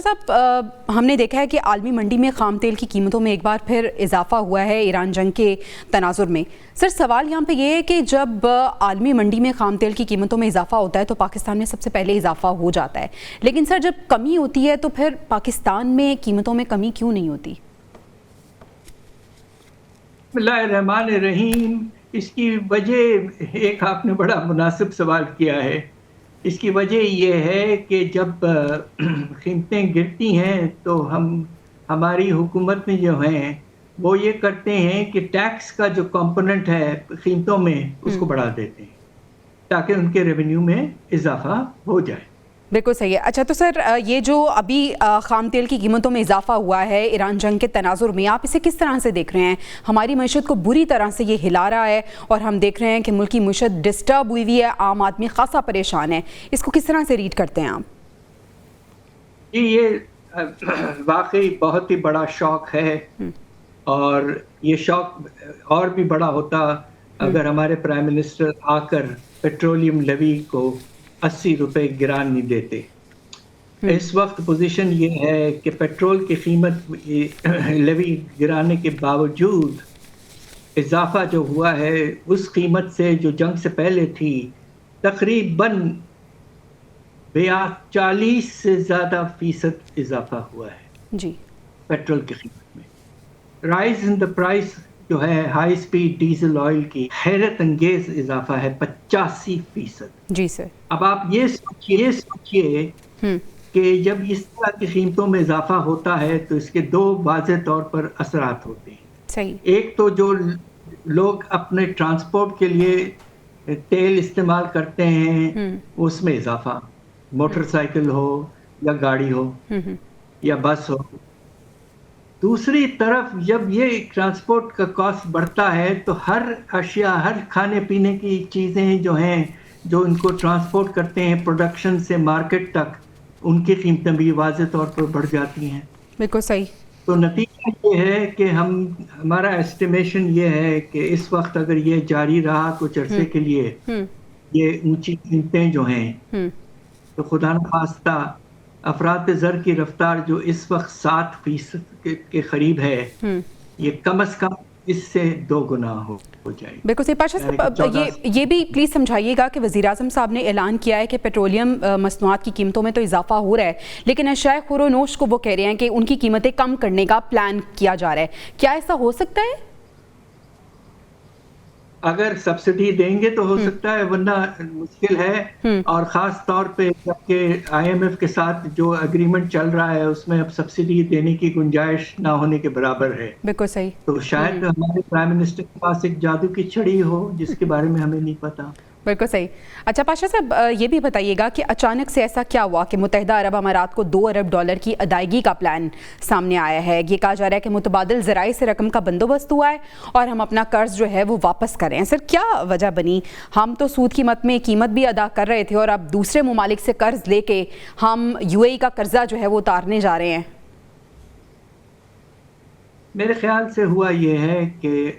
صاحب ہم نے دیکھا ہے کہ عالمی منڈی میں خام تیل کی قیمتوں میں ایک بار پھر اضافہ ہوا ہے ایران جنگ کے تناظر میں. سر سوال یہاں پہ یہ ہے کہ جب عالمی منڈی میں خام تیل کی قیمتوں میں اضافہ ہوتا ہے تو پاکستان میں سب سے پہلے اضافہ ہو جاتا ہے, لیکن سر جب کمی ہوتی ہے تو پھر پاکستان میں قیمتوں میں کمی کیوں نہیں ہوتی؟ بسم اللہ الرحمن الرحیم. اس کی وجہ ایک آپ نے بڑا مناسب سوال کیا ہے. اس کی وجہ یہ ہے کہ جب قیمتیں گرتی ہیں تو ہماری حکومت میں جو ہیں وہ یہ کرتے ہیں کہ ٹیکس کا جو کمپوننٹ ہے قیمتوں میں اس کو بڑھا دیتے ہیں تاکہ ان کے ریونیو میں اضافہ ہو جائے. بالکل صحیح ہے. اچھا تو سر یہ جو ابھی خام تیل کی قیمتوں میں اضافہ ہوا ہے ایران جنگ کے تناظر میں, آپ اسے کس طرح سے دیکھ رہے ہیں؟ ہماری معیشت کو بری طرح سے یہ ہلا رہا ہے اور ہم دیکھ رہے ہیں کہ ملکی معیشت ڈسٹرب ہوئی ہوئی ہے, عام آدمی خاصا پریشان ہے. اس کو کس طرح سے ریڈ کرتے ہیں آپ؟ جی یہ واقعی بہت ہی بڑا شوق ہے, اور یہ شوق اور بھی بڑا ہوتا اگر ہمارے پرائم منسٹر آ کر پیٹرولیم لیوی کو 80 روپے گران نہیں دیتے. اس وقت پوزیشن یہ ہے کہ پیٹرول کی قیمت لیوی گرانے کے باوجود اضافہ جو ہوا ہے اس قیمت سے جو جنگ سے پہلے تھی تقریباً 40 سے زیادہ فیصد اضافہ ہوا ہے جی پیٹرول کی قیمت میں. رائز ان دا پرائس جو ہے ہائی سپیڈ ڈیزل آئل کی حیرت انگیز اضافہ ہے 85%. جی سر. اب آپ یہ سوچئے کہ جب اس طرح کی قیمتوں میں اضافہ ہوتا ہے تو اس کے دو واضح طور پر اثرات ہوتے ہیں. صحیح. ایک تو جو لوگ اپنے ٹرانسپورٹ کے لیے تیل استعمال کرتے ہیں اس میں اضافہ, موٹر سائیکل ہو یا گاڑی ہو یا بس ہو. دوسری طرف جب یہ ٹرانسپورٹ کا کاسٹ بڑھتا ہے تو ہر اشیاء, ہر کھانے پینے کی چیزیں جو ہیں جو ان کو ٹرانسپورٹ کرتے ہیں پروڈکشن سے مارکیٹ تک, ان کی قیمتیں بھی واضح طور پر بڑھ جاتی ہیں. بالکل صحیح. تو نتیجہ یہ ہے کہ ہمارا ایسٹیمیشن یہ ہے کہ اس وقت اگر یہ جاری رہا کچھ عرصے کے لیے یہ اونچی قیمتیں جو ہیں تو خدا نخواستہ افراط زر کی رفتار جو اس وقت 7% کے قریب ہے یہ کم از کم اس سے 2 گنا ہو جائے. بالکل صحیح. پاشا صاحب یہ بھی پلیز سمجھائیے گا کہ وزیر اعظم صاحب نے اعلان کیا ہے کہ پیٹرولیم مصنوعات کی قیمتوں میں تو اضافہ ہو رہا ہے, لیکن اشیاء خور و نوش کو وہ کہہ رہے ہیں کہ ان کی قیمتیں کم کرنے کا پلان کیا جا رہا ہے. کیا ایسا ہو سکتا ہے؟ اگر سبسڈی دیں گے تو ہو سکتا ہے, ورنہ مشکل ہے. اور خاص طور پہ جبکہ IMF کے ساتھ جو اگریمنٹ چل رہا ہے اس میں اب سبسڈی دینے کی گنجائش نہ ہونے کے برابر ہے. بالکل صحیح. تو شاید ہمارے پرائم منسٹر کے پاس ایک جادو کی چھڑی ہو جس کے بارے میں ہمیں نہیں پتا. بالکل صحیح. اچھا پاشا صاحب یہ بھی بتائیے گا کہ اچانک سے ایسا کیا ہوا کہ متحدہ عرب امارات کو $2 ارب کی ادائیگی کا پلان سامنے آیا ہے؟ یہ کہا جا رہا ہے کہ متبادل ذرائع سے رقم کا بندوبست ہوا ہے اور ہم اپنا قرض جو ہے وہ واپس کریں. سر کیا وجہ بنی؟ ہم تو سود کی مد میں قیمت بھی ادا کر رہے تھے اور اب دوسرے ممالک سے قرض لے کے ہم UAE کا قرضہ جو ہے وہ اتارنے جا رہے ہیں. میرے خیال سے ہوا یہ ہے کہ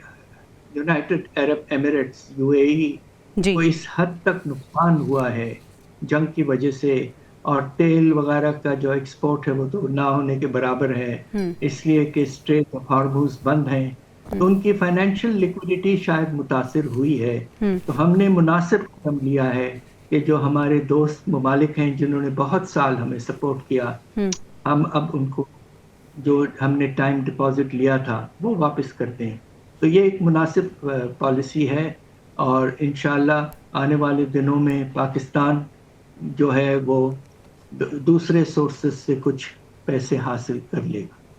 یونائٹڈ عرب ایمریٹس UAE کو اس حد تک نقصان ہوا ہے جنگ کی وجہ سے, اور تیل وغیرہ کا جو ایکسپورٹ ہے وہ تو نہ ہونے کے برابر ہے اس لیے کہ اسٹریٹ آف ہارموز بند ہیں, تو ان کی فائنینشیل لیکوڈیٹی شاید متاثر ہوئی ہے. تو ہم نے مناسب قدم لیا ہے کہ جو ہمارے دوست ممالک ہیں جنہوں نے بہت سال ہمیں سپورٹ کیا, ہم اب ان کو جو ہم نے ٹائم ڈپازٹ لیا تھا وہ واپس کرتے ہیں. تو یہ ایک مناسب پالیسی ہے, اور انشاءاللہ آنے والے دنوں میں پاکستان جو ہے وہ دوسرے سورسز سے کچھ پیسے حاصل کر لے گا.